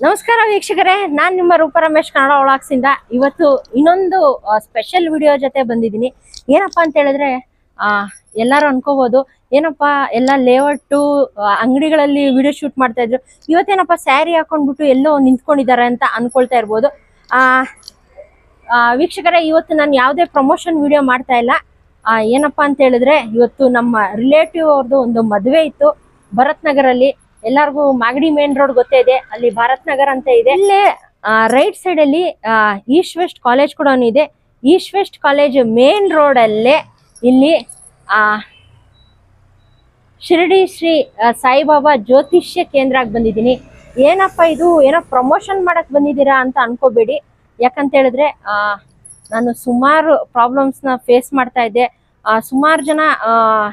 ನಮಸ್ಕಾರ ವೀಕ್ಷಕರೇ, ನಾನ್ ನಿಮ್ಮ ರೂಪ ರಮೇಶ್ ಕನ್ನಡ ವ್ಲಾಗ್ಸ್ ಇಂದ ಇವತ್ತು ಇನ್ನೊಂದು ಸ್ಪೆಷಲ್ ವಿಡಿಯೋ ಜೊತೆ ಬಂದಿದ್ದೀನಿ. ಏನಪ್ಪಾ ಅಂತ ಹೇಳಿದ್ರೆ ಎಲ್ಲರೂ ಅನ್ಕೋಬಹುದು ಏನಪ್ಪಾ ಎಲ್ಲ ಲೇಔಟು ಅಂಗಡಿಗಳಲ್ಲಿ ವಿಡಿಯೋ ಶೂಟ್ ಮಾಡ್ತಾ ಇದ್ರು, ಇವತ್ತೇನಪ್ಪ ಸ್ಯಾರಿ ಹಾಕೊಂಡ್ಬಿಟ್ಟು ಎಲ್ಲೋ ನಿಂತ್ಕೊಂಡಿದ್ದಾರೆ ಅಂತ ಅನ್ಕೊಳ್ತಾ ಇರ್ಬೋದು. ವೀಕ್ಷಕರೇ, ಇವತ್ತು ನಾನು ಯಾವುದೇ ಪ್ರಮೋಷನ್ ವಿಡಿಯೋ ಮಾಡ್ತಾ ಇಲ್ಲ. ಏನಪ್ಪಾ ಅಂತ ಹೇಳಿದ್ರೆ ಇವತ್ತು ನಮ್ಮ ರಿಲೇಟಿವ್ ಅವ್ರದ್ದು ಒಂದು ಮದುವೆ ಇತ್ತು ಭರತ್ ನಗರಲ್ಲಿ. ಎಲ್ಲರಿಗೂ ಮಾಗಡಿ ಮೇನ್ ರೋಡ್ ಗೊತ್ತೇ ಇದೆ, ಅಲ್ಲಿ ಭಾರತ್ ನಗರ್ ಅಂತ ಇದೆ. ಇಲ್ಲೇ ರೈಟ್ ಸೈಡ್ ಅಲ್ಲಿ ಈಸ್ಟ್ ವೆಸ್ಟ್ ಕಾಲೇಜ್ ಕೂಡ ಇದೆ. East West college main road ಅಲ್ಲೇ ಇಲ್ಲಿ ಶಿರಡಿ ಶ್ರೀ ಸಾಯಿಬಾಬಾ ಜ್ಯೋತಿಷ್ಯ ಕೇಂದ್ರಕ್ಕೆ ಬಂದಿದ್ದೀನಿ. ಏನಪ್ಪ ಇದು, ಏನೋ ಪ್ರಮೋಷನ್ ಮಾಡಕ್ ಬಂದಿದ್ದೀರಾ ಅಂತ ಅನ್ಕೋಬೇಡಿ. ಯಾಕಂತ ಹೇಳಿದ್ರೆ ನಾನು ಸುಮಾರು ಪ್ರಾಬ್ಲಮ್ಸ್ನ ಫೇಸ್ ಮಾಡ್ತಾ ಇದ್ದೆ. ಸುಮಾರು ಜನ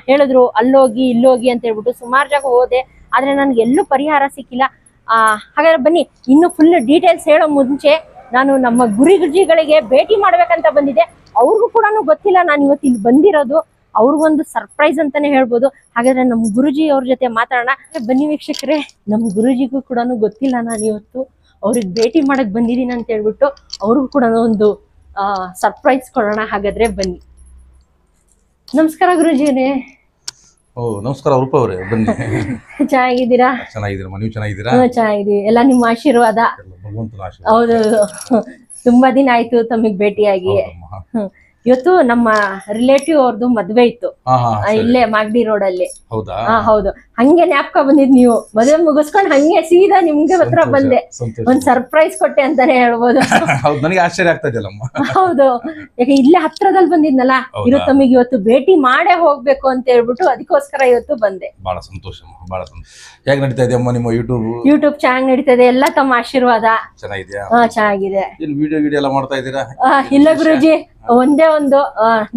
ಹೇಳಿದ್ರು ಅಲ್ಲೋಗಿ ಇಲ್ಲೋಗಿ ಅಂತ ಹೇಳ್ಬಿಟ್ಟು ಸುಮಾರು ಜಾಗ ಹೋದೆ, ಆದ್ರೆ ನನ್ಗೆ ಎಲ್ಲೂ ಪರಿಹಾರ ಸಿಕ್ಕಿಲ್ಲ. ಹಾಗಾದ್ರೆ ಬನ್ನಿ ಇನ್ನು ಫುಲ್ ಡೀಟೇಲ್ಸ್ ಹೇಳೋ ಮುಂಚೆ ನಾನು ನಮ್ಮ ಗುರುಜಿಗಳಿಗೆ ಭೇಟಿ ಮಾಡ್ಬೇಕಂತ ಬಂದಿದ್ದೆ. ಅವ್ರಿಗೂ ಕೂಡ ಗೊತ್ತಿಲ್ಲ ನಾನು ಇವತ್ತು ಇಲ್ಲಿ ಬಂದಿರೋದು, ಅವ್ರಿಗೊಂದು ಸರ್ಪ್ರೈಸ್ ಅಂತಾನೆ ಹೇಳ್ಬೋದು. ಹಾಗಾದ್ರೆ ನಮ್ಮ ಗುರುಜಿ ಅವ್ರ ಜೊತೆ ಮಾತಾಡೋಣ. ಬನ್ನಿ ವೀಕ್ಷಕರೇ, ನಮ್ಮ ಗುರುಜಿಗೂ ಕೂಡ ಗೊತ್ತಿಲ್ಲ ನಾನು ಇವತ್ತು ಅವ್ರಿಗೆ ಭೇಟಿ ಮಾಡಕ್ ಬಂದಿದ್ದೀನಿ ಅಂತ ಹೇಳ್ಬಿಟ್ಟು ಅವ್ರಿಗೂ ಕೂಡ ಒಂದು ಸರ್ಪ್ರೈಸ್ ಕೊಡೋಣ. ಹಾಗಾದ್ರೆ ಬನ್ನಿ. ನಮಸ್ಕಾರ ಗುರುಜಿನೇ. ನಮಸ್ಕಾರ ರೂಪ ಅವರೇ, ಬನ್ನಿ. ಚೆನ್ನಾಗಿದ್ದೀರಾ? ಚೆನ್ನಾಗಿದ್ದೀರಾ, ನೀವು ಚೆನ್ನಾಗಿದ್ದೀರಾ? ಚೆನ್ನಾಗಿದ್ದೀವಿ, ಎಲ್ಲ ನಿಮ್ಮ ಆಶೀರ್ವಾದ. ಭಗವಂತನ ಆಶೀರ್ವಾದ. ಹೌದು, ತುಂಬಾ ದಿನ ಆಯ್ತು ತಮಗೆ ಭೇಟಿಯಾಗಿ. ಇವತ್ತು ನಮ್ಮ ರಿಲೇಟಿವ್ ಅವ್ರದ್ದು ಮದ್ವೆ ಇತ್ತು ಇಲ್ಲೇ ಮಾಗಡಿ ರೋಡ್ ಅಲ್ಲಿ. ಹೌದಾ? ಹೌದು, ಹಂಗೆ ಜ್ಞಾಪಕ ಬಂದಿದ್ ನೀವು. ಮದುವೆ ಮುಗಿಸ್ಕೊಂಡು ಹಂಗೆ ಸೀದಾ ನಿಮ್ಗೆ ಹತ್ರ ಬಂದೆ, ಒಂದ್ ಸರ್ಪ್ರೈಸ್ ಕೊಟ್ಟೆ ಅಂತಾನೆ ಹೇಳ್ಬೋದು. ನನಗೆ ಆಶ್ಚರ್ಯ ಆಗ್ತಾ ಇದೆಯಲ್ಲಮ್ಮ. ಹೌದು, ಯಾಕೆ ಇಲ್ಲೇ ಹತ್ರದಲ್ಲಿ ಬಂದಿದ್ನಲ್ಲ, ಇರೋ ತಮಗೆ ಇವತ್ತು ಭೇಟಿ ಮಾಡೇ ಹೋಗ್ಬೇಕು ಅಂತ ಹೇಳ್ಬಿಟ್ಟು ಅದಕ್ಕೋಸ್ಕರ ಇವತ್ತು ಬಂದೆ. ಬಹಳ ಸಂತೋಷ, ಬಹಳ ಸಂತೋಷ. ಹೇಗ್ ನಡೀತಾ ಇದೆ ಅಮ್ಮ ನಿಮ್ಮ ಯೂಟ್ಯೂಬ್ ಚೆನ್ನಾಗಿ ನಡೀತದೆ, ಎಲ್ಲ ತಮ್ಮ ಆಶೀರ್ವಾದ. ಚೆನ್ನಾಗಿದೆಯಾ? ಚೆನ್ನಾಗಿದೆ. ವಿಡಿಯೋ ಎಲ್ಲ ಮಾಡ್ತಾ ಇದ್ದೀರಾ? ಇಲ್ಲ ಗುರುಜಿ, ಒಂದೇ ಒಂದು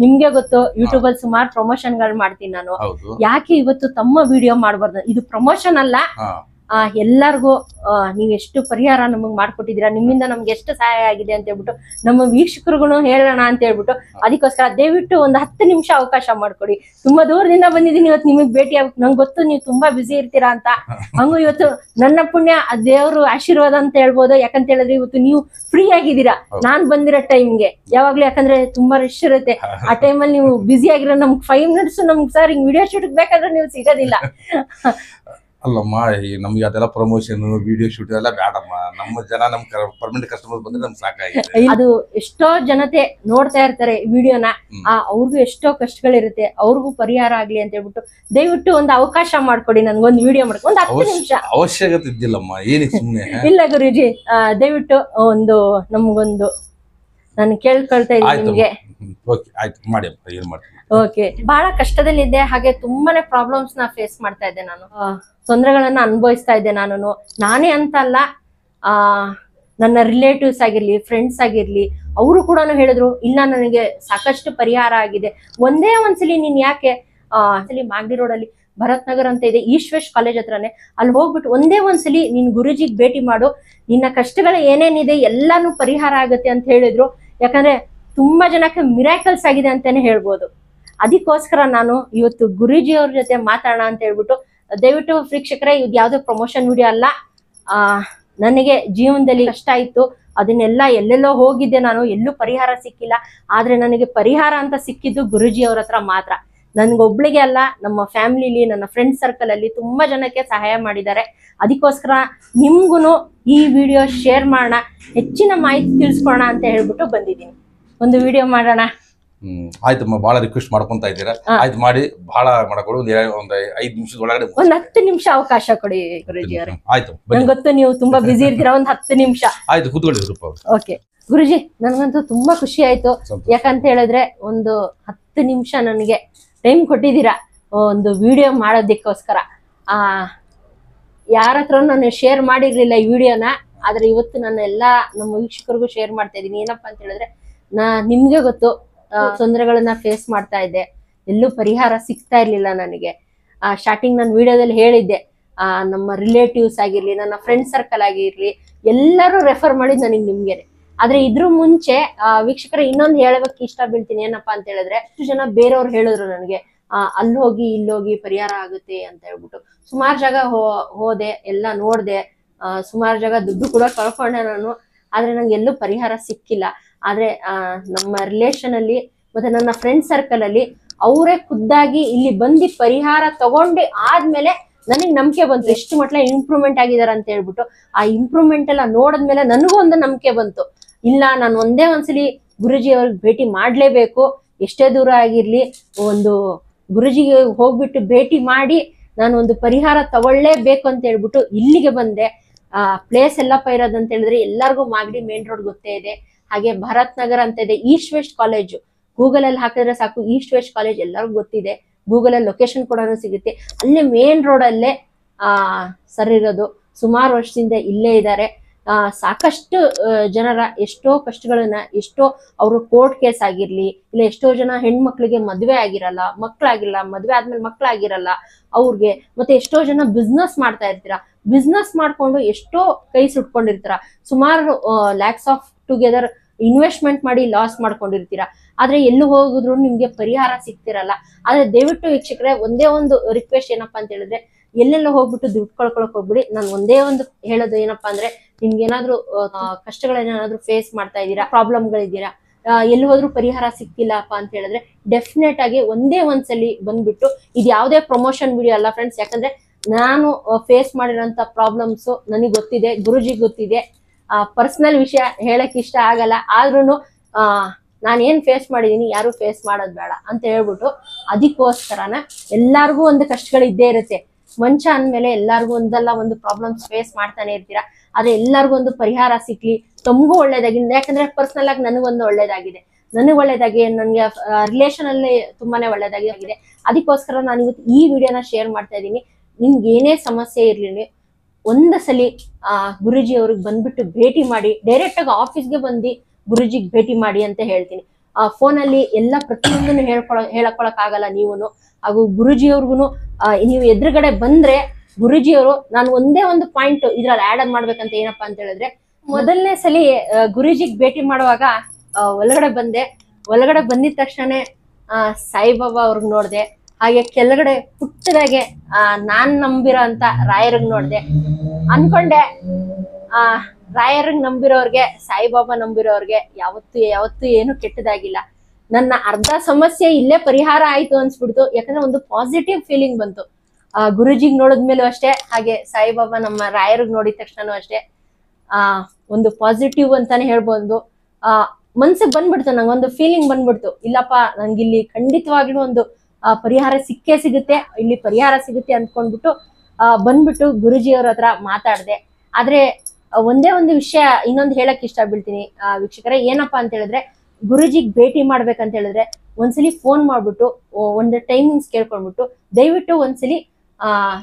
ನಿಮ್ಗೆ ಗೊತ್ತು ಯೂಟ್ಯೂಬ್ ಅಲ್ಲಿ ಸುಮಾರು ಪ್ರಮೋಷನ್ ಗಳು ಮಾಡ್ತೀನಿ ನಾನು. ಯಾಕೆ ಇವತ್ತು ತಮ್ಮ ವಿಡಿಯೋ ಮಾಡ್ಬಾರ್ದು? ಇದು ಪ್ರಮೋಷನ್ ಅಲ್ಲ, ಎಲ್ಲರಿಗೂ ನೀವ್ ಎಷ್ಟು ಪರಿಹಾರ ನಮಗ್ ಮಾಡ್ಕೊಟ್ಟಿದೀರಾ, ನಿಮ್ಮಿಂದ ನಮ್ಗೆ ಎಷ್ಟು ಸಹಾಯ ಆಗಿದೆ ಅಂತ ಹೇಳ್ಬಿಟ್ಟು ನಮ್ಮ ವೀಕ್ಷಕರಿಗೂ ಹೇಳೋಣ ಅಂತ ಹೇಳ್ಬಿಟ್ಟು ಅದಕ್ಕೋಸ್ಕರ ದಯವಿಟ್ಟು ಒಂದು 10 ನಿಮಿಷ ಅವಕಾಶ ಮಾಡ್ಕೊಡಿ. ತುಂಬಾ ದೂರದಿಂದ ಬಂದಿದ್ದೀನಿ ಇವತ್ತು ನಿಮಗ್ ಭೇಟಿ ಆಗ್ಬೇಕು. ನಂಗೆ ಗೊತ್ತು ನೀವು ತುಂಬಾ ಬಿಸಿ ಇರ್ತೀರಾ ಅಂತ. ಹಂಗು ಇವತ್ತು ನನ್ನ ಪುಣ್ಯ ದೇವ್ರು ಆಶೀರ್ವಾದ ಅಂತ ಹೇಳ್ಬೋದು. ಯಾಕಂತ ಹೇಳಿದ್ರೆ ಇವತ್ತು ನೀವು ಫ್ರೀ ಆಗಿದ್ದೀರಾ ನಾನ್ ಬಂದಿರೋ ಟೈಮ್ಗೆ. ಯಾವಾಗ್ಲೂ ಯಾಕಂದ್ರೆ ತುಂಬಾ ರಶ್ ಇರುತ್ತೆ, ಆ ಟೈಮಲ್ಲಿ ನೀವು ಬಿಸಿ ಆಗಿರೋ ನಮ್ಗೆ 5 ಮಿನಿಟ್ಸ್ ನಮ್ಗೆ ಸರ್ ಹಿಂಗ್ ವಿಡಿಯೋ ಶೂಟ್ ಬೇಕಾದ್ರೆ ನೀವು ಸಿಗೋದಿಲ್ಲ. ಅಲ್ಲಮ್ಮ, ನಮ್ಗೆ ಅದೆಲ್ಲ ಪ್ರಮೋಷನ್ ವಿಡಿಯೋ ಶೂಟ್ ಎಲ್ಲ ಬೇಡಮ್ಮ. ನಮ್ಮ ಜನ ನಮ್ ಪರ್ಮನೆಂಟ್ ಕಸ್ಟಮರ್ ಬಂದ್ರೆ ನಮ್ಗೆ ಸಾಕಾಗಿದೆ. ಅದು ಎಷ್ಟೋ ಜನತೆ ನೋಡ್ತಾ ಇರ್ತಾರೆ ವಿಡಿಯೋನ, ಅವ್ರಿಗೂ ಎಷ್ಟೋ ಕಷ್ಟಗಳಿರುತ್ತೆ, ಅವ್ರಿಗೂ ಪರಿಹಾರ ಆಗ್ಲಿ ಅಂತ ಹೇಳ್ಬಿಟ್ಟು ದಯವಿಟ್ಟು ಒಂದು ಅವಕಾಶ ಮಾಡ್ಕೊಡಿ ನನ್ಗೊಂದು ವಿಡಿಯೋ ಮಾಡ್ಕೊಂಡು ಒಂದು 10 ನಿಮಿಷ. ಅವಶ್ಯಕತೆ ಇದ್ದಿಲ್ಲಮ್ಮ, ಏನಕ್ಕೆ ಸುಮ್ನೆ. ಇಲ್ಲ ಗುರುಜಿ, ದಯವಿಟ್ಟು ಒಂದು ನಮ್ಗೊಂದು ನಾನು ಕೇಳ್ಕೊಳ್ತಾ ಇದ್ದೀನಿ ನಿಮ್ಗೆ. ಆಯ್ತು ಮಾಡಿ, ಏನ್ ಮಾಡ್ತೀನಿ. ಓಕೆ, ಬಹಳ ಕಷ್ಟದಲ್ಲಿದ್ದೆ, ಹಾಗೆ ತುಂಬಾನೇ ಪ್ರಾಬ್ಲಮ್ಸ್ ನ ಫೇಸ್ ಮಾಡ್ತಾ ಇದ್ದೆ ನಾನು. ತೊಂದರೆಗಳನ್ನ ಅನುಭವಿಸ್ತಾ ಇದ್ದೆ ನಾನು. ನಾನೇ ಅಂತ ಅಲ್ಲ, ನನ್ನ ರಿಲೇಟಿವ್ಸ್ ಆಗಿರ್ಲಿ, ಫ್ರೆಂಡ್ಸ್ ಆಗಿರ್ಲಿ, ಅವರು ಕೂಡ ಹೇಳಿದ್ರು ಇಲ್ಲ ನನಗೆ ಸಾಕಷ್ಟು ಪರಿಹಾರ ಆಗಿದೆ. ಒಂದೇ ಒಂದ್ಸಲಿ ನೀನ್ ಯಾಕೆ ಮಾಗಡಿ ರೋಡ್ ಅಲ್ಲಿ ಭರತ್ ನಗರ್ ಅಂತ ಇದೆ, ಈಸ್ಟ್ ವೆಸ್ಟ್ ಕಾಲೇಜ್ ಹತ್ರನೇ, ಅಲ್ಲಿ ಹೋಗ್ಬಿಟ್ಟು ಒಂದೇ ಒಂದ್ಸಲಿ ನೀನ್ ಗುರುಜಿಗ್ ಭೇಟಿ ಮಾಡು, ನಿನ್ನ ಕಷ್ಟಗಳು ಏನೇನಿದೆ ಎಲ್ಲಾನು ಪರಿಹಾರ ಆಗುತ್ತೆ ಅಂತ ಹೇಳಿದ್ರು. ಯಾಕಂದ್ರೆ ತುಂಬಾ ಜನಕ್ಕೆ ಮಿರಾಕಲ್ಸ್ ಆಗಿದೆ ಅಂತಾನೆ ಹೇಳ್ಬೋದು. ಅದಕ್ಕೋಸ್ಕರ ನಾನು ಇವತ್ತು ಗುರುಜಿ ಅವ್ರ ಜೊತೆ ಮಾತಾಡೋಣ ಅಂತ ಹೇಳ್ಬಿಟ್ಟು ದಯವಿಟ್ಟು ವೀಕ್ಷಕರೇ, ಇದು ಯಾವ್ದೋ ಪ್ರಮೋಷನ್ ವಿಡಿಯೋ ಅಲ್ಲ. ನನಗೆ ಜೀವನದಲ್ಲಿ ಕಷ್ಟ ಇತ್ತು, ಅದನ್ನೆಲ್ಲ ಎಲ್ಲೆಲ್ಲೋ ಹೋಗಿದ್ದೆ ನಾನು, ಎಲ್ಲೂ ಪರಿಹಾರ ಸಿಕ್ಕಿಲ್ಲ. ಆದ್ರೆ ನನಗೆ ಪರಿಹಾರ ಅಂತ ಸಿಕ್ಕಿದ್ದು ಗುರುಜಿ ಅವ್ರ ಹತ್ರ ಮಾತ್ರ. ನನ್ಗೊಬ್ಳಿಗೆ ಅಲ್ಲ, ನಮ್ಮ ಫ್ಯಾಮಿಲಿಲಿ, ನನ್ನ ಫ್ರೆಂಡ್ ಸರ್ಕಲ್ ಅಲ್ಲಿ ತುಂಬಾ ಜನಕ್ಕೆ ಸಹಾಯ ಮಾಡಿದ್ದಾರೆ. ಅದಕ್ಕೋಸ್ಕರ ನಿಮ್ಗುನು ಈ ವಿಡಿಯೋ ಶೇರ್ ಮಾಡೋಣ, ಹೆಚ್ಚಿನ ಮಾಹಿತಿ ತಿಳಿಸ್ಕೊಳೋಣ ಅಂತ ಹೇಳ್ಬಿಟ್ಟು ಬಂದಿದ್ದೀನಿ. ಒಂದು ವಿಡಿಯೋ ಮಾಡೋಣ. ಆಯ್ತಮ್ಮ, ಬಹಳ ರಿಕ್ವೆಸ್ಟ್ ಮಾಡ್ಕೊಂತ ಇದ್ದೀರಾ. ಆಯ್ತು ಮಾಡಿ, ಬಹಳ ಮಾಡಕೊಡು. ಒಂದು 5 ನಿಮಿಷದ ಒಳಗಡೆ ಒಂದ್ 10 ನಿಮಿಷ ಅವಕಾಶ ಕೊಡಿ ಗುರುಜಿ ಅವರೇ. ಆಯ್ತು, ನಂಗೆ ಗೊತ್ತು ನೀವು ತುಂಬಾ ಬಿಸಿ ಇರ್ತೀರಾ, ಒಂದ್ 10 ನಿಮಿಷ. ಆಯ್ತು, ಕೂತ್ಕೊಳ್ಳಿ ರೂಪ. ಓಕೆ ಗುರುಜಿ, ನನ್ಗಂತೂ ತುಂಬಾ ಖುಷಿ ಆಯ್ತು. ಯಾಕಂತ ಹೇಳಿದ್ರೆ ಒಂದು 10 ನಿಮಿಷ ನನಗೆ ಟೈಮ್ ಕೊಟ್ಟಿದ್ದೀರಾ ಒಂದು ವಿಡಿಯೋ ಮಾಡೋದಕ್ಕೋಸ್ಕರ. ಯಾರ ಹತ್ರ ನಾನು ಶೇರ್ ಮಾಡಿರ್ಲಿಲ್ಲ ಈ ವಿಡಿಯೋನ, ಆದ್ರೆ ಇವತ್ತು ನಾನು ಎಲ್ಲಾ ನಮ್ಮ ವೀಕ್ಷಕರಿಗೂ ಶೇರ್ ಮಾಡ್ತಾ ಇದ್ದೀನಿ. ಏನಪ್ಪಾ ಅಂತ ಹೇಳಿದ್ರೆ, ನಿಮ್ಗೆ ಗೊತ್ತು ತೊಂದರೆಗಳನ್ನ ಫೇಸ್ ಮಾಡ್ತಾ ಇದ್ದೆ, ಎಲ್ಲೂ ಪರಿಹಾರ ಸಿಗ್ತಾ ಇರ್ಲಿಲ್ಲ ನನಗೆ. ಸ್ಟಾರ್ಟಿಂಗ್ ನಾನು ವಿಡಿಯೋದಲ್ಲಿ ಹೇಳಿದ್ದೆ, ನಮ್ಮ ರಿಲೇಟಿವ್ಸ್ ಆಗಿರ್ಲಿ, ನನ್ನ ಫ್ರೆಂಡ್ ಸರ್ಕಲ್ ಆಗಿರ್ಲಿ, ಎಲ್ಲರೂ ರೆಫರ್ ಮಾಡಿದ್ ನನಗೆ ನಿಮ್ಗೆನೆ. ಆದ್ರೆ ಇದ್ರ ಮುಂಚೆ ವೀಕ್ಷಕರ ಇನ್ನೊಂದು ಹೇಳಬೇಕು ಇಷ್ಟ ಬೀಳ್ತೀನಿ. ಏನಪ್ಪಾ ಅಂತ ಹೇಳಿದ್ರೆ, ಎಷ್ಟು ಜನ ಬೇರೆಯವ್ರು ಹೇಳಿದ್ರು ನನಗೆ ಅಲ್ಲಿ ಹೋಗಿ ಇಲ್ಲೋಗಿ ಪರಿಹಾರ ಆಗುತ್ತೆ ಅಂತ ಹೇಳ್ಬಿಟ್ಟು. ಸುಮಾರು ಜಾಗ ಹೋದೆ, ಎಲ್ಲ ನೋಡ್ದೆ, ಸುಮಾರು ಜಾಗ ದುಡ್ಡು ಕೂಡ ಕಳ್ಕೊಂಡೆ ನಾನು. ಆದ್ರೆ ನಂಗೆ ಎಲ್ಲೂ ಪರಿಹಾರ ಸಿಕ್ಕಿಲ್ಲ. ಆದ್ರೆ ನಮ್ಮ ರಿಲೇಷನ್ ಅಲ್ಲಿ ಮತ್ತೆ ನನ್ನ ಫ್ರೆಂಡ್ ಸರ್ಕಲ್ ಅಲ್ಲಿ ಅವರೇ ಖುದ್ದಾಗಿ ಇಲ್ಲಿ ಬಂದು ಪರಿಹಾರ ತಗೊಂಡು ಆದ್ಮೇಲೆ ನನಗೆ ನಂಬಿಕೆ ಬಂತು, ಎಷ್ಟು ಮಟ್ಲ ಇಂಪ್ರೂವ್ಮೆಂಟ್ ಆಗಿದಾರ ಅಂತ ಹೇಳ್ಬಿಟ್ಟು. ಆ ಇಂಪ್ರೂವ್ಮೆಂಟ್ ಎಲ್ಲ ನೋಡಿದ್ಮೇಲೆ ನನಗೂ ಒಂದು ನಂಬಿಕೆ ಬಂತು, ಇಲ್ಲ ನಾನು ಒಂದೇ ಒಂದ್ಸಲಿ ಗುರುಜಿ ಅವ್ರಿಗೆ ಭೇಟಿ ಮಾಡ್ಲೇಬೇಕು, ಎಷ್ಟೇ ದೂರ ಆಗಿರ್ಲಿ ಒಂದು ಗುರುಜಿಗೆ ಹೋಗ್ಬಿಟ್ಟು ಭೇಟಿ ಮಾಡಿ ನಾನು ಒಂದು ಪರಿಹಾರ ತಗೊಳ್ಳೇಬೇಕು ಅಂತ ಹೇಳ್ಬಿಟ್ಟು ಇಲ್ಲಿಗೆ ಬಂದೆ. ಪ್ಲೇಸ್ ಎಲ್ಲಪ್ಪ ಇರೋದಂತ ಹೇಳಿದ್ರೆ ಎಲ್ಲರಿಗೂ ಮಾಗಡಿ ಮೇನ್ ರೋಡ್ ಗೊತ್ತೇ ಇದೆ. ಹಾಗೆ ಭರತ್ ನಗರ್ ಅಂತ ಇದೆ, ಈಸ್ಟ್ ವೆಸ್ಟ್ ಕಾಲೇಜು ಗೂಗಲ್ ಅಲ್ಲಿ ಹಾಕಿದ್ರೆ ಸಾಕು, ಈಸ್ಟ್ ವೆಸ್ಟ್ ಕಾಲೇಜ್ ಎಲ್ಲರಿಗೂ ಗೊತ್ತಿದೆ. ಗೂಗಲ್ ಅಲ್ಲಿ ಲೊಕೇಶನ್ ಕೂಡ ಸಿಗುತ್ತೆ. ಅಲ್ಲೇ ಮೇನ್ ರೋಡ್ ಅಲ್ಲೇ ಸರ್ ಇರೋದು. ಸುಮಾರು ವರ್ಷದಿಂದ ಇಲ್ಲೇ ಇದ್ದಾರೆ. ಸಾಕಷ್ಟು ಜನರ ಎಷ್ಟೋ ಕಷ್ಟಗಳನ್ನ, ಎಷ್ಟೋ ಅವರು ಕೋರ್ಟ್ ಕೇಸ್ ಆಗಿರ್ಲಿ, ಇಲ್ಲ ಎಷ್ಟೋ ಜನ ಹೆಣ್ಮಕ್ಳಿಗೆ ಮದ್ವೆ ಆಗಿರಲ್ಲ, ಮಕ್ಳಾಗಿರಲ್ಲ, ಮದ್ವೆ ಆದ್ಮೇಲೆ ಮಕ್ಳಾಗಿರಲ್ಲ ಅವ್ರಿಗೆ, ಮತ್ತೆ ಎಷ್ಟೋ ಜನ ಬಿಸ್ನೆಸ್ ಮಾಡ್ತಾ ಇರ್ತೀರ, ಬಿಸ್ನೆಸ್ ಮಾಡ್ಕೊಂಡು ಎಷ್ಟೋ ಕೈ ಸುಟ್ಕೊಂಡಿರ್ತೀರ, ಸುಮಾರು ಲ್ಯಾಕ್ಸ್ ಆಫ್ ಟುಗೆದರ್ ಇನ್ವೆಸ್ಟ್ಮೆಂಟ್ ಮಾಡಿ ಲಾಸ್ ಮಾಡ್ಕೊಂಡಿರ್ತೀರ. ಆದ್ರೆ ಎಲ್ಲೂ ಹೋಗಿದ್ರು ನಿಮ್ಗೆ ಪರಿಹಾರ ಸಿಗ್ತಿರಲ್ಲ. ಆದ್ರೆ ದಯವಿಟ್ಟು ವೀಕ್ಷಕರೇ, ಒಂದೇ ಒಂದು ರಿಕ್ವೆಸ್ಟ್ ಏನಪ್ಪಾ ಅಂತ ಹೇಳಿದ್ರೆ, ಎಲ್ಲೆಲ್ಲ ಹೋಗ್ಬಿಟ್ಟು ದುಡ್ಡು ಕಳ್ಕೊಳಕ್ ಹೋಗ್ಬಿಡಿ. ನಾನು ಒಂದೇ ಒಂದು ಹೇಳೋದು ಏನಪ್ಪಾ ಅಂದ್ರೆ, ನಿಮ್ಗೆ ಏನಾದ್ರು ಕಷ್ಟಗಳೇನಾದ್ರು ಫೇಸ್ ಮಾಡ್ತಾ ಇದ್ದೀರಾ, ಪ್ರಾಬ್ಲಮ್ಗಳಿದ್ದೀರಾ, ಎಲ್ಲಿ ಹೋದ್ರು ಪರಿಹಾರ ಸಿಕ್ತಿಲ್ಲಪ್ಪ ಅಂತ ಹೇಳಿದ್ರೆ ಡೆಫಿನೆಟ್ ಆಗಿ ಒಂದೇ ಒಂದ್ಸಲಿ ಬಂದ್ಬಿಟ್ಟು, ಇದು ಯಾವುದೇ ಪ್ರಮೋಷನ್ ವಿಡಿಯೋ ಅಲ್ಲ ಫ್ರೆಂಡ್ಸ್, ಯಾಕಂದ್ರೆ ನಾನು ಫೇಸ್ ಮಾಡಿರೋಂಥ ಪ್ರಾಬ್ಲಮ್ಸ್ ನನಗೆ ಗೊತ್ತಿದೆ, ಗುರುಜಿಗೆ ಗೊತ್ತಿದೆ. ಪರ್ಸನಲ್ ವಿಷಯ ಹೇಳಕ್ ಇಷ್ಟ ಆಗಲ್ಲ, ಆದ್ರೂ ನಾನು ಏನ್ ಫೇಸ್ ಮಾಡಿದೀನಿ ಯಾರು ಫೇಸ್ ಮಾಡೋದ್ ಬೇಡ ಅಂತ ಹೇಳ್ಬಿಟ್ಟು ಅದಕ್ಕೋಸ್ಕರನ ಎಲ್ಲಾರ್ಗೂ ಒಂದು ಕಷ್ಟಗಳು ಇದ್ದೇ ಇರುತ್ತೆ. ಮನುಷ್ಯ ಅಂದ್ಮೇಲೆ ಎಲ್ಲಾರ್ಗು ಒಂದಲ್ಲ ಒಂದು ಪ್ರಾಬ್ಲಮ್ಸ್ ಫೇಸ್ ಮಾಡ್ತಾನೆ ಇರ್ತೀರಾ. ಆದ್ರೆ ಎಲ್ಲಾರ್ಗು ಒಂದು ಪರಿಹಾರ ಸಿಕ್ಲಿ, ತಮಗೂ ಒಳ್ಳೇದಾಗಿದೆ. ಯಾಕಂದ್ರೆ ಪರ್ಸನಲ್ ಆಗಿ ನನಗೊಂದು ಒಳ್ಳೇದಾಗಿದೆ, ನನಗೆ ನನ್ಗೆ ರಿಲೇಷನ್ ಅಲ್ಲಿ ತುಂಬಾನೇ ಒಳ್ಳೇದಾಗಿದೆ. ಅದಕ್ಕೋಸ್ಕರ ನಾನು ಇವತ್ತು ಈ ವಿಡಿಯೋನ ಶೇರ್ ಮಾಡ್ತಾ ಇದ್ದೀನಿ. ನಿಮ್ಗೆ ಏನೇ ಸಮಸ್ಯೆ ಇರ್ಲಿ, ಒಂದ್ ಸಲಿ ಗುರುಜಿ ಅವ್ರಿಗೆ ಬಂದ್ಬಿಟ್ಟು ಭೇಟಿ ಮಾಡಿ, ಡೈರೆಕ್ಟ್ ಆಗಿ ಆಫೀಸ್ಗೆ ಬಂದು ಗುರುಜಿಗೆ ಭೇಟಿ ಮಾಡಿ ಅಂತ ಹೇಳ್ತೀನಿ. ಫೋನಲ್ಲಿ ಎಲ್ಲ ಪ್ರತಿಯೊಂದನ್ನು ಹೇಳಕೊಳಕ್ ಆಗಲ್ಲ ನೀವುನು. ಹಾಗೂ ಗುರುಜಿಯವ್ರಿಗೂ ನೀವು ಎದುರುಗಡೆ ಬಂದ್ರೆ ಗುರುಜಿಯವರು, ನಾನು ಒಂದೇ ಒಂದು ಪಾಯಿಂಟ್ ಇದ್ರಲ್ಲಿ ಆಡ್ ಮಾಡ್ಬೇಕಂತ ಏನಪ್ಪಾ ಅಂತ ಹೇಳಿದ್ರೆ, ಮೊದಲನೇ ಸಲಿ ಗುರುಜಿಗೆ ಭೇಟಿ ಮಾಡುವಾಗ ಒಳಗಡೆ ಬಂದೆ. ಒಳಗಡೆ ಬಂದಿದ ತಕ್ಷಣ ಸಾಯಿಬಾಬಾ ಅವ್ರಿಗೆ ನೋಡ್ದೆ. ಹಾಗೆ ಕೆಳಗಡೆ ಪುಟ್ಟದಾಗೆ ನಾನ್ ನಂಬಿರೋ ಅಂತ ರಾಯರ್ಗ್ ನೋಡ್ದೆ. ಅನ್ಕೊಂಡೆ ರಾಯರ್ಗ್ ನಂಬಿರೋರ್ಗೆ, ಸಾಯಿಬಾಬಾ ನಂಬಿರೋರ್ಗೆ ಯಾವತ್ತು ಏನು ಕೆಟ್ಟದಾಗಿಲ್ಲ. ನನ್ನ ಅರ್ಧ ಸಮಸ್ಯೆ ಇಲ್ಲೇ ಪರಿಹಾರ ಆಯ್ತು ಅನ್ಸ್ಬಿಡ್ತು. ಯಾಕಂದ್ರೆ ಒಂದು ಪಾಸಿಟಿವ್ ಫೀಲಿಂಗ್ ಬಂತು. ಗುರುಜಿಗ್ ನೋಡಿದ್ಮೇಲೂ ಅಷ್ಟೇ, ಹಾಗೆ ಸಾಯಿಬಾಬಾ ನಮ್ಮ ರಾಯರ್ಗ್ ನೋಡಿದ ತಕ್ಷಣನೂ ಅಷ್ಟೇ ಒಂದು ಪಾಸಿಟಿವ್ ಅಂತಾನೆ ಹೇಳ್ಬೋದು. ಮನ್ಸಿಗೆ ಬಂದ್ಬಿಡ್ತು, ನಂಗೊಂದು ಫೀಲಿಂಗ್ ಬಂದ್ಬಿಡ್ತು, ಇಲ್ಲಪ್ಪ ನಂಗಿಲ್ಲಿ ಖಂಡಿತವಾಗ್ಲೂ ಒಂದು ಪರಿಹಾರ ಸಿಕ್ಕೇ ಸಿಗುತ್ತೆ, ಇಲ್ಲಿ ಪರಿಹಾರ ಸಿಗುತ್ತೆ ಅನ್ಕೊಂಡ್ಬಿಟ್ಟು ಬಂದ್ಬಿಟ್ಟು ಗುರುಜಿಯವ್ರ ಹತ್ರ ಮಾತಾಡ್ದೆ. ಆದ್ರೆ ಒಂದೇ ಒಂದು ವಿಷಯ ಇನ್ನೊಂದು ಹೇಳಕ್ ಇಷ್ಟ ಬೀಳ್ತೀನಿ ವೀಕ್ಷಕರೇ, ಏನಪ್ಪಾ ಅಂತ ಹೇಳಿದ್ರೆ, ಗುರುಜಿಗ್ ಭೇಟಿ ಮಾಡ್ಬೇಕಂತ ಹೇಳಿದ್ರೆ ಒಂದ್ಸಲಿ ಫೋನ್ ಮಾಡ್ಬಿಟ್ಟು ಒಂದು ಟೈಮಿಂಗ್ಸ್ ಕೇಳ್ಕೊಂಡ್ಬಿಟ್ಟು ದಯವಿಟ್ಟು ಒಂದ್ಸಲಿ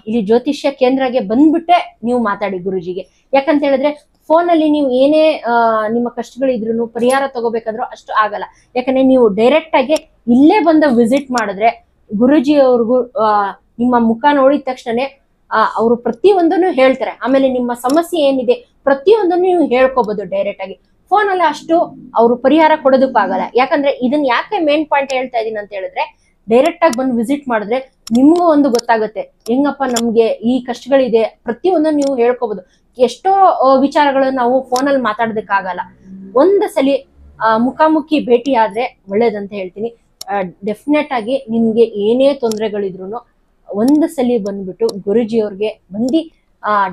ಇಲ್ಲಿ ಜ್ಯೋತಿಷ್ಯ ಕೇಂದ್ರಗೆ ಬಂದ್ಬಿಟ್ಟೆ ನೀವು ಮಾತಾಡಿ ಗುರುಜಿಗೆ. ಯಾಕಂತ ಹೇಳಿದ್ರೆ ಫೋನಲ್ಲಿ ನೀವು ಏನೇ ನಿಮ್ಮ ಕಷ್ಟಗಳಿದ್ರು ಪರಿಹಾರ ತಗೋಬೇಕಂದ್ರೂ ಅಷ್ಟು ಆಗಲ್ಲ. ಯಾಕಂದ್ರೆ ನೀವು ಡೈರೆಕ್ಟ್ ಆಗಿ ಇಲ್ಲೇ ಬಂದು ವಿಸಿಟ್ ಮಾಡಿದ್ರೆ ಗುರುಜಿ ಅವ್ರಿಗೂ ನಿಮ್ಮ ಮುಖ ನೋಡಿದ ತಕ್ಷಣನೇ ಅವರು ಪ್ರತಿಯೊಂದನ್ನು ಹೇಳ್ತಾರೆ. ಆಮೇಲೆ ನಿಮ್ಮ ಸಮಸ್ಯೆ ಏನಿದೆ ಪ್ರತಿಯೊಂದನ್ನು ನೀವು ಹೇಳ್ಕೋಬಹುದು ಡೈರೆಕ್ಟ್ ಆಗಿ. ಫೋನಲ್ಲಿ ಅಷ್ಟು ಅವರು ಪರಿಹಾರ ಕೊಡೋದಕ್ಕಾಗಲ್ಲ. ಯಾಕಂದ್ರೆ ಇದನ್ನ ಯಾಕೆ ಮೇನ್ ಪಾಯಿಂಟ್ ಹೇಳ್ತಾ ಇದೀನಿ ಅಂತ ಹೇಳಿದ್ರೆ, ಡೈರೆಕ್ಟ್ ಆಗಿ ಬಂದು ವಿಸಿಟ್ ಮಾಡಿದ್ರೆ ನಿಮ್ಗೂ ಒಂದು ಗೊತ್ತಾಗುತ್ತೆ, ಹೆಂಗಪ್ಪ ನಮ್ಗೆ ಈ ಕಷ್ಟಗಳಿದೆ ಪ್ರತಿಯೊಂದನ್ನು ನೀವು ಹೇಳ್ಕೋಬಹುದು. ಎಷ್ಟೋ ವಿಚಾರಗಳು ನಾವು ಫೋನಲ್ಲಿ ಮಾತಾಡೋದಕ್ಕಾಗಲ್ಲ. ಒಂದು ಸಲಿ ಮುಖಾಮುಖಿ ಭೇಟಿ ಆದ್ರೆ ಒಳ್ಳೇದಂತ ಹೇಳ್ತೀನಿ. ಡೆಫಿನೆಟ್ ಆಗಿ ನಿಮ್ಗೆ ಏನೇ ತೊಂದರೆಗಳಿದ್ರು ಒಂದು ಸಲಿ ಬಂದ್ಬಿಟ್ಟು ಗುರುಜಿ ಅವ್ರಿಗೆ ಬಂದು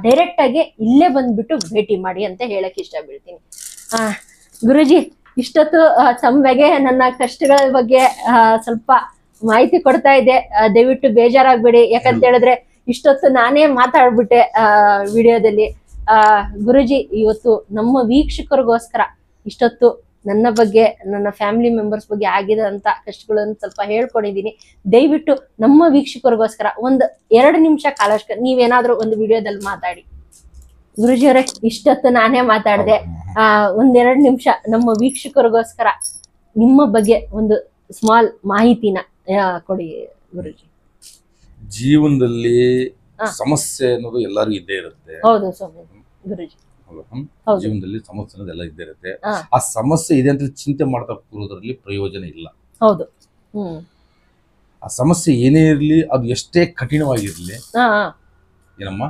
ಡೈರೆಕ್ಟ್ ಆಗಿ ಇಲ್ಲೇ ಬಂದ್ಬಿಟ್ಟು ಭೇಟಿ ಮಾಡಿ ಅಂತ ಹೇಳಕ್ ಇಷ್ಟ ಬೀಳ್ತೀನಿ. ಗುರುಜಿ, ಇಷ್ಟೊತ್ತು ತಮ್ಮ ಬಗ್ಗೆ ನನ್ನ ಕಷ್ಟಗಳ ಬಗ್ಗೆ ಸ್ವಲ್ಪ ಮಾಹಿತಿ ಕೊಡ್ತಾ ಇದ್ದೆ. ದಯವಿಟ್ಟು ಬೇಜಾರಾಗ್ಬೇಡಿ, ಯಾಕಂತ ಹೇಳಿದ್ರೆ ಇಷ್ಟೊತ್ತು ನಾನೇ ಮಾತಾಡ್ಬಿಟ್ಟೆ ವಿಡಿಯೋದಲ್ಲಿ. ಗುರುಜಿ, ಇವತ್ತು ನಮ್ಮ ವೀಕ್ಷಕರಿಗೋಸ್ಕರ ಇಷ್ಟೊತ್ತು ನನ್ನ ಬಗ್ಗೆ, ನನ್ನ ಫ್ಯಾಮಿಲಿ ಮೆಂಬರ್ಸ್ ಬಗ್ಗೆ ಆಗಿದಂತ ಕಷ್ಟಗಳನ್ನು ಸ್ವಲ್ಪ ಹೇಳ್ಕೊಂಡಿದೀನಿ. ದಯವಿಟ್ಟು ನಮ್ಮ ವೀಕ್ಷಕರಿಗೋಸ್ಕರ ಒಂದು 2 ನಿಮಿಷ ಕಾಲಷ್ಟು ನೀವೇನಾದ್ರೂ ಒಂದು ವಿಡಿಯೋದಲ್ಲಿ ಮಾತಾಡಿ. ಗುರುಜಿಯವರೇ, ಇಷ್ಟೊತ್ತು ನಾನೇ ಮಾತಾಡಿದೆ. 1-2 ನಿಮಿಷ ನಮ್ಮ ವೀಕ್ಷಕರಿಗೋಸ್ಕರ ನಿಮ್ಮ ಬಗ್ಗೆ ಒಂದು ಸ್ಮಾಲ್ ಮಾಹಿತಿನ ಕೊಡಿ ಗುರುಜಿ. ಜೀವನದಲ್ಲಿ ಸಮಸ್ಯೆ ಅನ್ನೋದು ಎಲ್ಲರಿಗೂ ಇದ್ದೇ ಇರುತ್ತೆ. ಹೌದು ಸ್ವಾಮಿ ಗುರುಜಿ, ಜೀವನದಲ್ಲಿ ಸಮಸ್ಯೆ ಅನ್ನೋದು ಎಲ್ಲ ಇದ್ದೇ ಇರುತ್ತೆ. ಆ ಸಮಸ್ಯೆ ಇದೆ ಅಂತ ಚಿಂತೆ ಮಾಡ್ತಾ ಕೂರೋದ್ರಲ್ಲಿ ಪ್ರಯೋಜನ ಇಲ್ಲ. ಹೌದು. ಆ ಸಮಸ್ಯೆ ಏನೇ ಇರ್ಲಿ, ಅದು ಎಷ್ಟೇ ಕಠಿಣವಾಗಿರ್ಲಿ, ಏನಮ್ಮ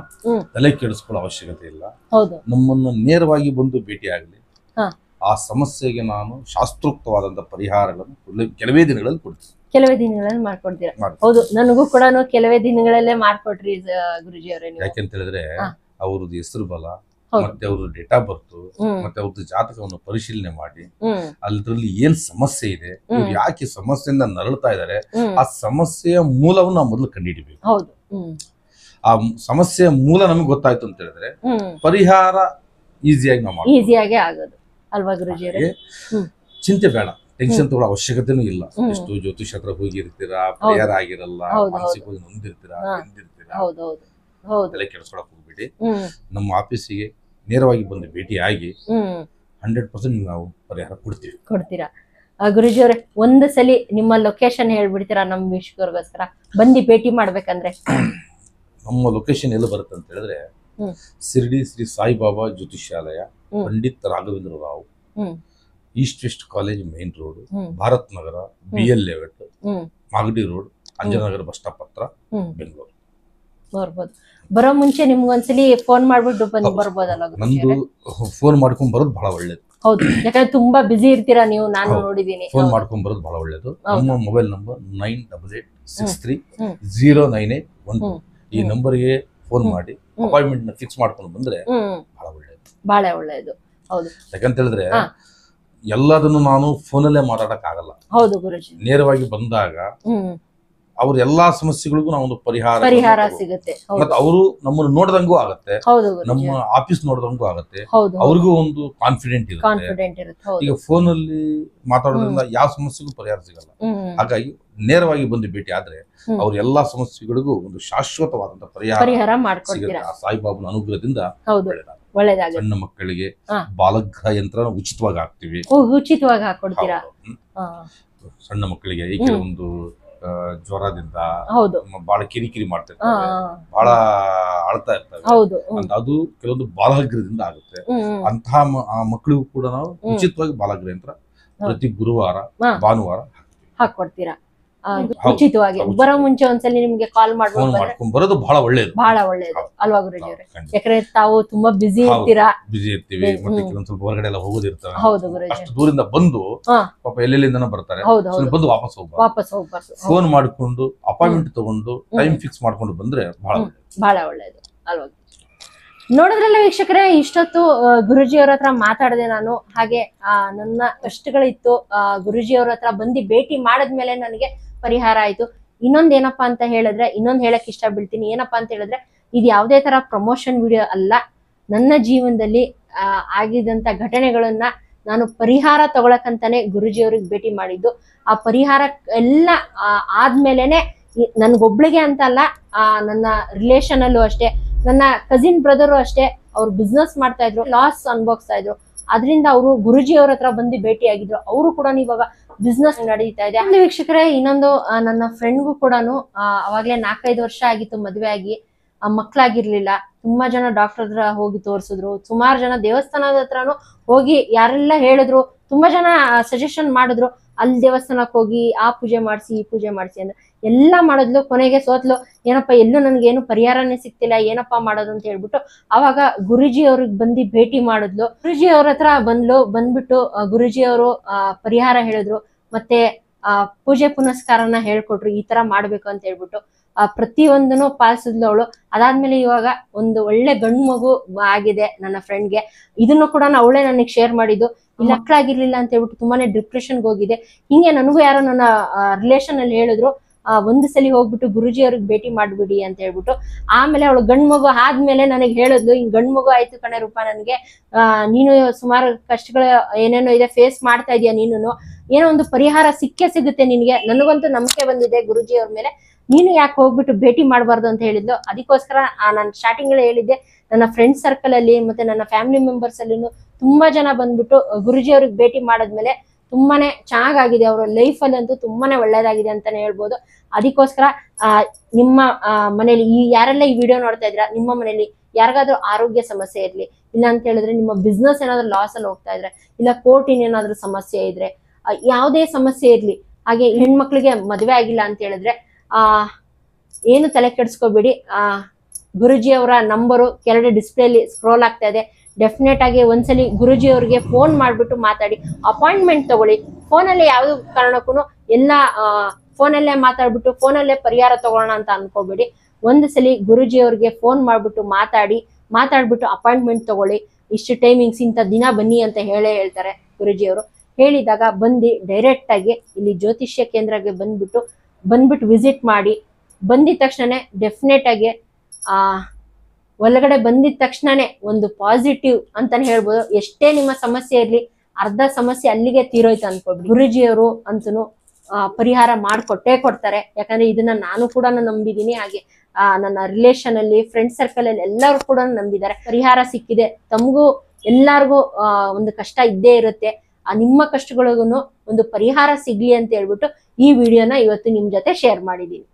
ತಲೆ ಕೆಡಿಸ್ಕೊಳ್ಳೋ ಅವಶ್ಯಕತೆ ಇಲ್ಲ. ಹೌದು. ನಮ್ಮನ್ನು ನೇರವಾಗಿ ಬಂದು ಭೇಟಿ ಆಗಲಿ. ಹಾ. ಆ ಸಮಸ್ಯೆಗೆ ನಾನು ಶಾಸ್ತ್ರೋಕ್ತವಾದಂತಹ ಪರಿಹಾರಗಳನ್ನು ಕೆಲವೇ ದಿನಗಳಲ್ಲಿ ಕೊಡ್ತೀನಿ. ಕೆಲವೇ ದಿನಗಳಲ್ಲಿ ಮಾಡ್ಕೊಡ್ತೀರಾ? ಹೌದು, ನನಗೂ ಕೂಡ ಕೆಲವೇ ದಿನಗಳಲ್ಲೇ ಮಾಡ್ಕೊಟ್ರಿ ಗುರುಜಿ ಅವರೇ. ಯಾಕೆಂತ ಹೇಳಿದ್ರೆ ಅವ್ರದ್ದು ಹೆಸರು ಬಲ ಮತ್ತೆ ಅವ್ರ ಡೇಟ್ ಆಫ್ ಬರ್ತ್ ಮತ್ತೆ ಅವ್ರದ್ದು ಜಾತಕವನ್ನು ಪರಿಶೀಲನೆ ಮಾಡಿ ಅದ್ರಲ್ಲಿ ಏನ್ ಸಮಸ್ಯೆ ಇದೆ, ಇವ್ರು ಯಾಕೆ ಸಮಸ್ಯೆಯಿಂದ ನರಳ್ತಾ ಇದಾರೆ, ಆ ಸಮಸ್ಯೆಯ ಮೂಲವನ್ನು ನಾವು ಮೊದಲು ಕಂಡುಹಿಡಿಬೇಕು. ಆ ಸಮಸ್ಯೆಯ ಮೂಲ ನಮಗೆ ಗೊತ್ತಾಯ್ತು ಅಂತ ಹೇಳಿದ್ರೆ ಪರಿಹಾರ ಈಸಿಯಾಗಿ ನಾವು ಈಸಿಯಾಗಿ ಆಗೋದು ಅಲ್ವಾ ಗುರುಜಿ ಅವರೇ? ಚಿಂತೆ ಬೇಡ, ಟೆನ್ಷನ್ ತಗೊಳ್ಳೋ ಅವಶ್ಯಕತೆನೂ ಇಲ್ಲ. ಎಷ್ಟು ಜ್ಯೋತಿಷ ಹತ್ರ ಹೋಗಿರ್ತೀರಾ, ಪರಿಹಾರ ಆಗಿರಲ್ಲ, ಮಾನಸಿಕವಾಗಿ ನೊಂದಿರ್ತೀರಾ, ತಲೆ ಕೆಡಿಸ್ಕೊಳಕ್ ಹೋಗ್ಬಿಡಿ. ನಮ್ಮ ಆಫೀಸಿಗೆ ನೇರವಾಗಿ ಬಂದು ಭೇಟಿ ಆಗಿ 100% ನಾವು ಪರಿಹಾರ ಕೊಡ್ತೀರಾ? ಗುರುಜಿ ಅವರೇ, ಒಂದು ಸಲಿ ನಿಮ್ಮ ಲೊಕೇಶನ್ ಹೇಳ್ಬಿಡ್ತೀರಾ ನಮ್ಮ ವೀಕ್ಷಕರಿಗೋಸ್ಕರ ಬಂದು ಭೇಟಿ ಮಾಡ್ಬೇಕಂದ್ರೆ? ನಮ್ಮ ಲೊಕೇಶನ್ ಎಲ್ಲಿ ಬರುತ್ತೆ ಅಂತ ಹೇಳಿದ್ರೆ ಶಿರ್ಡಿ ಶ್ರೀ ಸಾಯಿಬಾಬಾ ಜ್ಯೋತಿಷಾಲಯ, Pandit Raghavendra Rao, East West college main road, Bharat Nagar, BL layout, Magadi road, Anjanagar bus stop ಹತ್ರ, ಬೆಂಗಳೂರು. ಬರ್ಬೋದು. ಬರೋ ಮುಂಚೆ ನಿಮ್ಗೊಂದ್ಸಲಿ ಫೋನ್ ಮಾಡ್ಬಿಟ್ಟು ಬಂದು ಬರ್ಬೋದಲ್ಲ? ನಂದು ಫೋನ್ ಮಾಡ್ಕೊಂಡ್ ಬರೋದು ಬಹಳ ಒಳ್ಳೇದು. ಹೌದು, ಯಾಕಂದ್ರೆ ತುಂಬಾ ಬಿಸಿ ಇರ್ತೀರಾ ನೀವು, ನಾನು ನೋಡಿದೀನಿ. ಫೋನ್ ಮಾಡ್ಕೊಂಡ್ ಬರೋದು ಬಹಳ ಒಳ್ಳೇದು. ನಮ್ಮ ಮೊಬೈಲ್ ನಂಬರ್ 9886309812. ಈ ನಂಬರ್ಗೆ ಫೋನ್ ಮಾಡಿ ಅಪಾಯಿಂಟ್ಮೆಂಟ್ ಫಿಕ್ಸ್ ಮಾಡ್ಕೊಂಡು ಬಂದ್ರೆ ಬಹಳ ಒಳ್ಳೇದು. ಹೌದು, ಯಾಕಂತ ಹೇಳಿದ್ರೆ ಎಲ್ಲದನ್ನು ನಾನು ಫೋನಲ್ಲೇ ಮಾತಾಡಕ್ ಆಗಲ್ಲ. ಹೌದು ಗುರುಜಿ, ನೇರವಾಗಿ ಬಂದಾಗ ಅವ್ರ ಎಲ್ಲಾ ಸಮಸ್ಯೆಗಳಿಗೂ ನಾವು ಒಂದು ಪರಿಹಾರ ಸಿಗುತ್ತೆ. ಮತ್ತೆ ಅವರು ನಮ್ಮನ್ನು ನೋಡ್ದಂಗೂ ಆಗತ್ತೆ, ನಮ್ಮ ಆಫೀಸ್ ನೋಡ್ದಂಗೂ ಆಗತ್ತೆ, ಅವ್ರಿಗೂ ಒಂದು ಕಾನ್ಫಿಡೆಂಟ್ ಇರುತ್ತೆ. ಈಗ ಫೋನ್ ಅಲ್ಲಿ ಮಾತಾಡೋದ್ರಿಂದ ಯಾವ ಸಮಸ್ಯೆಗೂ ಪರಿಹಾರ ಸಿಗಲ್ಲ. ಹಾಗಾಗಿ ನೇರವಾಗಿ ಬಂದು ಭೇಟಿ ಆದ್ರೆ ಅವ್ರ ಎಲ್ಲಾ ಸಮಸ್ಯೆಗಳಿಗೂ ಒಂದು ಶಾಶ್ವತವಾದಂತಹ ಪರಿಹಾರ ಸಿಗುತ್ತೆ. ಆ ಸಾಯಿಬಾಬನ ಅನುಗ್ರಹದಿಂದ ಒಳ್ಳೆದಾಗುತ್ತೆ. ಸಣ್ಣ ಮಕ್ಕಳಿಗೆ ಬಾಲಗ್ರಹ ಯಂತ್ರ ಉಚಿತವಾಗಿ ಹಾಕ್ತಿವಿ. ಉಚಿತವಾಗಿ ಹಾಕೊಡ್ತೀರಾ? ಸಣ್ಣ ಮಕ್ಕಳಿಗೆ ಈ ಕೆಲವೊಂದು ಜ್ವರದಿಂದ ಬಹಳ ಕಿರಿಕಿರಿ ಮಾಡ್ತಿರ್ತಾರೆ, ಬಹಳ ಅಳ್ತಾ ಇರ್ತವೆ, ಅದು ಕೆಲವೊಂದು ಬಾಲಗ್ರಹದಿಂದ ಆಗುತ್ತೆ. ಅಂತಹ ಮಕ್ಕಳಿಗೂ ಕೂಡ ನಾವು ಉಚಿತವಾಗಿ ಬಾಲಗ್ರಹ ಯಂತ್ರ ಪ್ರತಿ ಗುರುವಾರ ಭಾನುವಾರ ಹಾಕೊಡ್ತೀರಾ ಉಚಿತವಾಗಿ? ಬರೋ ಮುಂಚೆ ಒಂದ್ಸಲಿ ನಿಮ್ಗೆ ಕಾಲ್ ಮಾಡ್ಕೊಂಡ್ ಬರೋದು ಬಹಳ ಒಳ್ಳೇದು ಅಲ್ವಾ ಗುರುಜಿ ಅವರೇ? ಯಾಕಂದ್ರೆ ತಾವು ತುಂಬಾ ಬಿಸಿ ಇರ್ತೀವಿ, ಮತ್ತೆ ಕೆಲವೊಂದ್ ಸ್ವಲ್ಪ ಹೊರಗಡೆ ಎಲ್ಲ ಹೋಗೋದಿರ್ತವೆ. ಹೌದು ಗುರುಜಿ, ಅಷ್ಟು ದೂರಿಂದ ಬಂದು ಪಾಪ ಎಲ್ಲೆಲ್ಲಿಂದ ಬರ್ತಾರೆ, ಬಂದು ವಾಪಸ್ ಹೋಗ್ಬಾರ್ದು. ಫೋನ್ ಮಾಡ್ಕೊಂಡು ಅಪಾಯಿಂಟ್ಮೆಂಟ್ ತಗೊಂಡು ಟೈಮ್ ಫಿಕ್ಸ್ ಮಾಡ್ಕೊಂಡು ಬಂದ್ರೆ ಬಹಳ ಒಳ್ಳೇದು ಅಲ್ವಾ? ನೋಡಿದ್ರಲ್ಲ ವೀಕ್ಷಕರೇ, ಇಷ್ಟೊತ್ತು ಗುರುಜಿ ಅವ್ರ ಹತ್ರ ಮಾತಾಡಿದೆ ನಾನು. ಹಾಗೆ ನನ್ನ ಕಷ್ಟಗಳಿತ್ತು, ಗುರುಜಿ ಅವ್ರ ಹತ್ರ ಬಂದು ಭೇಟಿ ಮಾಡಿದ್ಮೇಲೆ ನನಗೆ ಪರಿಹಾರ ಆಯ್ತು. ಇನ್ನೊಂದೇನಪ್ಪಾ ಅಂತ ಹೇಳಿದ್ರೆ, ಹೇಳಕ್ ಇಷ್ಟ ಬೀಳ್ತೀನಿ. ಏನಪ್ಪಾ ಅಂತ ಹೇಳಿದ್ರೆ, ಇದು ಯಾವುದೇ ತರ ಪ್ರಮೋಷನ್ ವಿಡಿಯೋ ಅಲ್ಲ. ನನ್ನ ಜೀವನದಲ್ಲಿ ಆಗಿದಂತ ಘಟನೆಗಳನ್ನ ನಾನು ಪರಿಹಾರ ತಗೊಳಕಂತಾನೆ ಗುರುಜಿ ಅವ್ರಿಗೆ ಭೇಟಿ ಮಾಡಿದ್ದು. ಆ ಪರಿಹಾರ ಎಲ್ಲ ಆದ್ಮೇಲೆನೆ ನನ್ಗೊಬ್ಳಿಗೆ ಅಂತ ಅಲ್ಲ, ನನ್ನ ರಿಲೇಷನ್ ಅಲ್ಲೂ ಅಷ್ಟೇ, ನನ್ನ ಕಸಿನ್ ಬ್ರದರು ಅಷ್ಟೇ, ಅವ್ರು ಬಿಸ್ನೆಸ್ ಮಾಡ್ತಾ ಇದ್ರು, ಲಾಸ್ ಅನ್ಭವಿಸ್ತಾ ಇದ್ರು. ಅದರಿಂದ ಅವರು ಗುರುಜಿ ಅವ್ರ ಹತ್ರ ಬಂದು ಭೇಟಿ ಆಗಿದ್ರು. ಅವರು ಕೂಡ ಇವಾಗ ಬಿಸ್ನೆಸ್ ನಡೀತಾ ಇದೆ. ಅಲ್ಲಿ ವೀಕ್ಷಕರೇ, ಇನ್ನೊಂದು ನನ್ನ ಫ್ರೆಂಡ್ಗೂ ಕೂಡ ಅವಾಗ್ಲೇ 4-5 ವರ್ಷ ಆಗಿತ್ತು ಮದ್ವೆ ಆಗಿ, ಮಕ್ಳಾಗಿರ್ಲಿಲ್ಲ. ತುಂಬಾ ಜನ ಡಾಕ್ಟರ್ ಹತ್ರ ಹೋಗಿ ತೋರ್ಸಿದ್ರು, ಸುಮಾರು ಜನ ದೇವಸ್ಥಾನದ ಹತ್ರನು ಹೋಗಿ ಯಾರೆಲ್ಲ ಹೇಳಿದ್ರು, ತುಂಬಾ ಜನ ಸಜೆಷನ್ ಮಾಡಿದ್ರು, ಅಲ್ಲಿ ದೇವಸ್ಥಾನಕ್ಕೆ ಹೋಗಿ ಆ ಪೂಜೆ ಮಾಡಿಸಿ ಈ ಪೂಜೆ ಮಾಡಿಸಿ ಅಂದ್ರೆ ಎಲ್ಲಾ ಮಾಡಿದ್ಲು. ಕೊನೆಗೆ ಸೋತ್ಲು. ಏನಪ್ಪ ಎಲ್ಲೂ ನನ್ಗೇನು ಪರಿಹಾರನೇ ಸಿಕ್ತಿಲ್ಲ, ಏನಪ್ಪಾ ಮಾಡೋದು ಅಂತ ಹೇಳ್ಬಿಟ್ಟು ಅವಾಗ ಗುರುಜಿ ಅವ್ರಿಗೆ ಬಂದು ಭೇಟಿ ಮಾಡಿದ್ಲು. ಗುರುಜಿ ಅವ್ರ ಹತ್ರ ಬಂದ್ಬಿಟ್ಟು ಗುರುಜಿ ಅವರು ಪರಿಹಾರ ಹೇಳಿದ್ರು, ಮತ್ತೆ ಪೂಜೆ ಪುನಸ್ಕಾರನ ಹೇಳ್ಕೊಟ್ರು, ಈ ತರ ಮಾಡ್ಬೇಕು ಅಂತ ಹೇಳ್ಬಿಟ್ಟು ಪ್ರತಿಯೊಂದನ್ನು ಪಾಲಿಸಿದ್ಲು ಅವಳು. ಅದಾದ್ಮೇಲೆ ಇವಾಗ ಒಂದು ಒಳ್ಳೆ ಗಂಡು ಮಗು ಆಗಿದೆ ನನ್ನ ಫ್ರೆಂಡ್ಗೆ. ಇದನ್ನು ಕೂಡ ಅವಳೇ ನನಗೆ ಶೇರ್ ಮಾಡಿದ್ದು. ಇಲ್ಲಿ ಮಕ್ಕಳಾಗಿರ್ಲಿಲ್ಲ ಅಂತ ಹೇಳ್ಬಿಟ್ಟು ತುಂಬಾನೇ ಡಿಪ್ರೆಷನ್ಗೆ ಹೋಗಿದೆ. ಹಿಂಗೆ ನನಗೂ ಯಾರೋ ನನ್ನ ರಿಲೇಷನ್ ಅಲ್ಲಿ ಹೇಳಿದ್ರು, ಒಂದು ಸಲ ಹೋಗ್ಬಿಟ್ಟು ಗುರುಜಿ ಅವ್ರಿಗೆ ಭೇಟಿ ಮಾಡ್ಬಿಡಿ ಅಂತ ಹೇಳ್ಬಿಟ್ಟು. ಆಮೇಲೆ ಅವಳು ಗಂಡು ಮಗು ಆದ್ಮೇಲೆ ನನಗೆ ಹೇಳಿದ್ಲು, ಹಿಂಗ್ ಗಂಡು ಮಗು ಆಯ್ತು ಕಣೆ ರೂಪ, ನನ್ಗೆ ನೀನು ಸುಮಾರು ಕಷ್ಟಗಳು ಏನೇನೋ ಇದೆ ಫೇಸ್ ಮಾಡ್ತಾ ಇದೀಯ, ನೀನು ಏನೋ ಒಂದು ಪರಿಹಾರ ಸಿಗುತ್ತೆ ನಿನ್ಗೆ. ನನಗಂತೂ ನಂಬಿಕೆ ಬಂದಿದೆ ಗುರುಜಿ ಅವ್ರ ಮೇಲೆ, ನೀನು ಯಾಕೆ ಹೋಗ್ಬಿಟ್ಟು ಭೇಟಿ ಮಾಡಬಾರ್ದು ಅಂತ ಹೇಳಿದ್ಲು. ಅದಕ್ಕೋಸ್ಕರ ನಾನು ಸ್ಟಾರ್ಟಿಂಗ್ ಹೇಳಿದ್ದೆ, ನನ್ನ ಫ್ರೆಂಡ್ ಸರ್ಕಲ್ ಅಲ್ಲಿ ಮತ್ತೆ ನನ್ನ ಫ್ಯಾಮಿಲಿ ಮೆಂಬರ್ಸ್ ಅಲ್ಲಿ ತುಂಬಾ ಜನ ಬಂದ್ಬಿಟ್ಟು ಗುರುಜಿ ಅವ್ರಿಗೆ ಭೇಟಿ ಮಾಡಿದ್ಮೇಲೆ ತುಂಬಾನೇ ಚೆನ್ನಾಗಾಗಿದೆ, ಅವರ ಲೈಫ್ ಅಲ್ಲಿ ಅಂತೂ ತುಂಬಾನೇ ಒಳ್ಳೇದಾಗಿದೆ ಅಂತಾನೆ ಹೇಳ್ಬೋದು. ಅದಕ್ಕೋಸ್ಕರ ನಿಮ್ಮ ಮನೇಲಿ ಯಾರೆಲ್ಲ ಈ ವಿಡಿಯೋ ನೋಡ್ತಾ ಇದ್ರ, ನಿಮ್ಮ ಮನೇಲಿ ಯಾರಿಗಾದ್ರೂ ಆರೋಗ್ಯ ಸಮಸ್ಯೆ ಇರ್ಲಿ, ಇಲ್ಲ ಅಂತ ಹೇಳಿದ್ರೆ ನಿಮ್ಮ ಬಿಸ್ನೆಸ್ ಏನಾದ್ರು ಲಾಸ್ ಅಲ್ಲಿ ಹೋಗ್ತಾ ಇದ್ರೆ, ಇಲ್ಲ ಕೋರ್ಟಿನ ಏನಾದ್ರು ಸಮಸ್ಯೆ ಇದ್ರೆ, ಯಾವುದೇ ಸಮಸ್ಯೆ ಇರ್ಲಿ, ಹಾಗೆ ಹೆಣ್ಮಕ್ಳಿಗೆ ಮದುವೆ ಆಗಿಲ್ಲ ಅಂತ ಹೇಳಿದ್ರೆ ಏನು ತಲೆ ಕೆಡಿಸ್ಕೋಬೇಡಿ. ಗುರುಜಿ ಅವರ ನಂಬರು ಕೆಳಗಡೆ ಡಿಸ್ಪ್ಲೇಲಿ ಸ್ಕ್ರೋಲ್ ಆಗ್ತಾ ಇದೆ. ಡೆಫಿನೆಟ್ ಆಗಿ ಒಂದ್ಸಲಿ ಗುರುಜಿ ಅವರಿಗೆ ಫೋನ್ ಮಾಡ್ಬಿಟ್ಟು ಮಾತಾಡಿ, ಅಪಾಯಿಂಟ್ಮೆಂಟ್ ತಗೊಳ್ಳಿ. ಫೋನಲ್ಲಿ ಯಾವ್ದು ಕಾರಣಕ್ಕೂ ಎಲ್ಲ ಫೋನಲ್ಲೇ ಮಾತಾಡ್ಬಿಟ್ಟು ಫೋನಲ್ಲೇ ಪರಿಹಾರ ತಗೊಳ್ಳೋಣ ಅಂತ ಅನ್ಕೋಬೇಡಿ. ಒಂದು ಸಲಿ ಗುರುಜಿ ಅವ್ರಿಗೆ ಫೋನ್ ಮಾಡ್ಬಿಟ್ಟು ಮಾತಾಡ್ಬಿಟ್ಟು ಅಪಾಯಿಂಟ್ಮೆಂಟ್ ತಗೊಳ್ಳಿ. ಇಷ್ಟು ಟೈಮಿಂಗ್ಸ್ ಇಂಥ ದಿನ ಬನ್ನಿ ಅಂತ ಹೇಳ್ತಾರೆ ಗುರುಜಿ ಅವರು. ಹೇಳಿದಾಗ ಬಂದು ಡೈರೆಕ್ಟ್ ಆಗಿ ಇಲ್ಲಿ ಜ್ಯೋತಿಷ್ಯ ಕೇಂದ್ರಕ್ಕೆ ಬಂದ್ಬಿಟ್ಟು ವಿಸಿಟ್ ಮಾಡಿ. ಬಂದಿದ ತಕ್ಷಣನೇ ಡೆಫಿನೆಟ್ ಆಗಿ ಒಳಗಡೆ ಬಂದಿದ ತಕ್ಷಣನೇ ಒಂದು ಪಾಸಿಟಿವ್ ಅಂತಾನೆ ಹೇಳ್ಬೋದು. ಎಷ್ಟೇ ನಿಮ್ಮ ಸಮಸ್ಯೆ ಇರ್ಲಿ, ಅರ್ಧ ಸಮಸ್ಯೆ ಅಲ್ಲಿಗೆ ತೀರೋಯ್ತು ಅನ್ಕೋಬಿಡಿ. ಗುರುಜಿಯವರು ಅಂತೂ ಪರಿಹಾರ ಮಾಡಿಕೊಟ್ಟೇ ಕೊಡ್ತಾರೆ. ಯಾಕಂದ್ರೆ ಇದನ್ನ ನಾನು ಕೂಡ ನಂಬಿದೀನಿ, ಹಾಗೆ ನನ್ನ ರಿಲೇಷನ್ ಅಲ್ಲಿ, ಫ್ರೆಂಡ್ ಸರ್ಕಲ್ ಅಲ್ಲಿ ಎಲ್ಲರೂ ಕೂಡ ನಂಬಿದ್ದಾರೆ. ಪರಿಹಾರ ಸಿಕ್ಕಿದೆ. ತಮಗೂ ಎಲ್ಲಾರ್ಗೂ ಒಂದು ಕಷ್ಟ ಇದ್ದೇ ಇರುತ್ತೆ. ನಿಮ್ಮ ಕಷ್ಟಗಳಿಗೂ ಒಂದು ಪರಿಹಾರ ಸಿಗ್ಲಿ ಅಂತ ಹೇಳ್ಬಿಟ್ಟು ಈ ವಿಡಿಯೋನ ಇವತ್ತು ನಿಮ್ ಜೊತೆ ಶೇರ್ ಮಾಡಿದೀನಿ.